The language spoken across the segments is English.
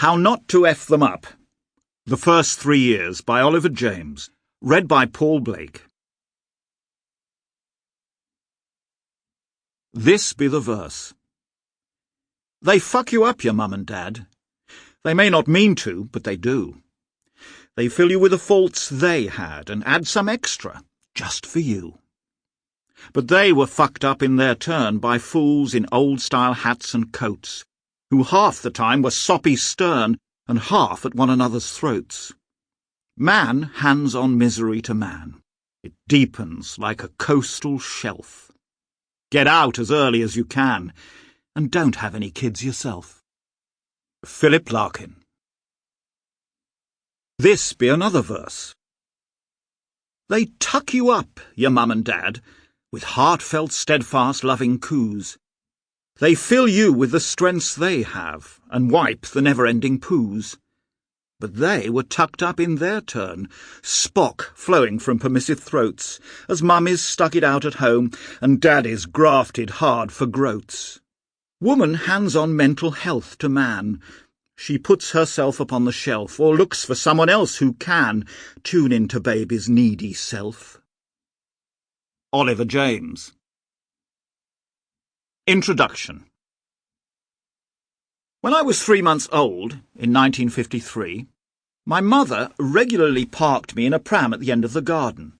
How Not to F Them Up. The First 3 Years by Oliver James. Read by Paul Blake. This be the verse. They fuck you up, your mum and dad. They may not mean to, but they do. They fill you with the faults they had and add some extra, just for you. But they were fucked up in their turn by fools in old-style hats and coats, who half the time were soppy stern and half at one another's throats. Man hands on misery to man. It deepens like a coastal shelf. Get out as early as you can, and don't have any kids yourself. Philip Larkin. This be another verse. They tuck you up, your mum and dad, with heartfelt, steadfast, loving coos. They fill you with the strengths they have, and wipe the never-ending poos. But they were tucked up in their turn, spock flowing from permissive throats, as mummies stuck it out at home, and daddies grafted hard for groats. Woman hands on mental health to man. She puts herself upon the shelf, or looks for someone else who can tune into baby's needy self. Oliver James. Introduction. When I was 3 months old, in 1953, my mother regularly parked me in a pram at the end of the garden.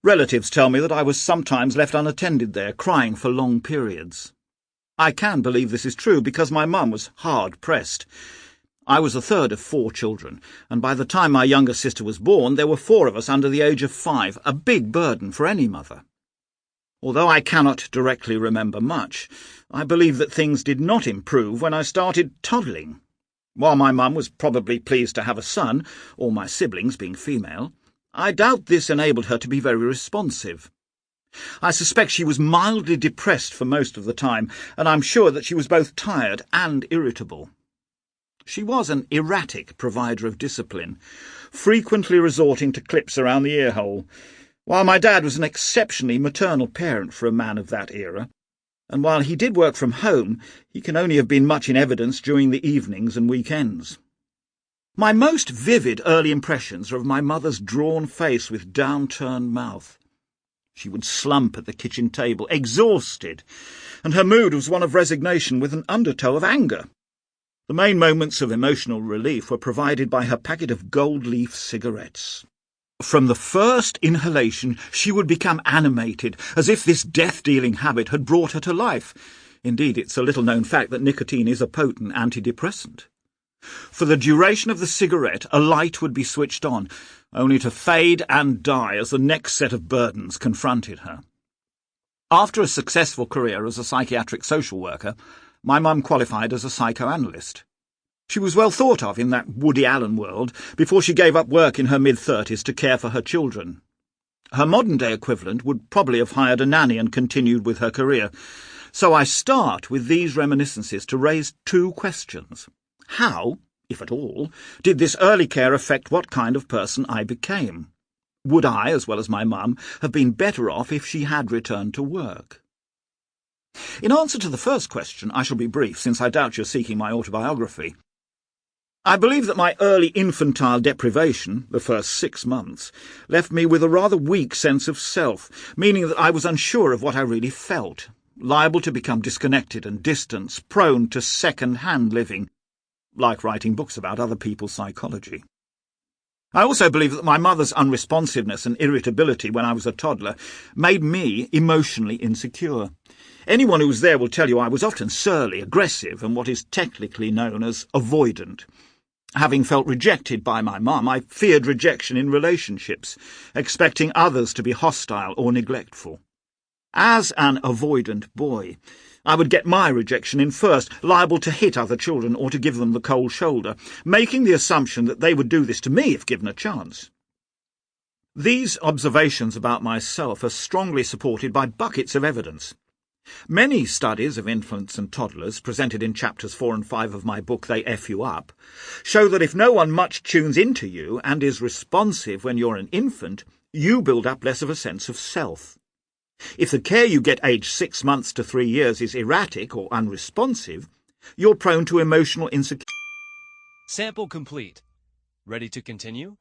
Relatives tell me that I was sometimes left unattended there, crying for long periods. I can believe this is true because my mum was hard-pressed. I was the third of 4 children, and by the time my younger sister was born, there were 4 of us under the age of 5, a big burden for any mother. Although I cannot directly remember much, I believe that things did not improve when I started toddling. While my mum was probably pleased to have a son, all my siblings being female, I doubt this enabled her to be very responsive. I suspect she was mildly depressed for most of the time, and I'm sure that she was both tired and irritable. She was an erratic provider of discipline, frequently resorting to clips around the earhole, while my dad was an exceptionally maternal parent for a man of that era, and while he did work from home, he can only have been much in evidence during the evenings and weekends. My most vivid early impressions are of my mother's drawn face with downturned mouth. She would slump at the kitchen table, exhausted, and her mood was one of resignation with an undertow of anger. The main moments of emotional relief were provided by her packet of gold-leaf cigarettes. From the first inhalation, she would become animated, as if this death-dealing habit had brought her to life. Indeed, it's a little-known fact that nicotine is a potent antidepressant. For the duration of the cigarette, a light would be switched on, only to fade and die as the next set of burdens confronted her. After a successful career as a psychiatric social worker, my mum qualified as a psychoanalyst. She was well thought of in that Woody Allen world before she gave up work in her mid-30s to care for her children. Her modern-day equivalent would probably have hired a nanny and continued with her career. So I start with these reminiscences to raise 2 questions. How, if at all, did this early care affect what kind of person I became? Would I, as well as my mum, have been better off if she had returned to work? In answer to the first question, I shall be brief, since I doubt you're seeking my autobiography. I believe that my early infantile deprivation, the first 6 months, left me with a rather weak sense of self, meaning that I was unsure of what I really felt, liable to become disconnected and distant, prone to second-hand living, like writing books about other people's psychology. I also believe that my mother's unresponsiveness and irritability when I was a toddler made me emotionally insecure. Anyone who was there will tell you I was often surly, aggressive, and what is technically known as avoidant. Having felt rejected by my mum, I feared rejection in relationships, expecting others to be hostile or neglectful. As an avoidant boy, I would get my rejection in first, liable to hit other children or to give them the cold shoulder, making the assumption that they would do this to me if given a chance. These observations about myself are strongly supported by buckets of evidence. Many studies of infants and toddlers, presented in chapters 4 and 5 of my book They F You Up, show that if no one much tunes into you and is responsive when you're an infant, you build up less of a sense of self. If the care you get aged 6 months to 3 years is erratic or unresponsive, you're prone to emotional insecurity. Sample complete. Ready to continue?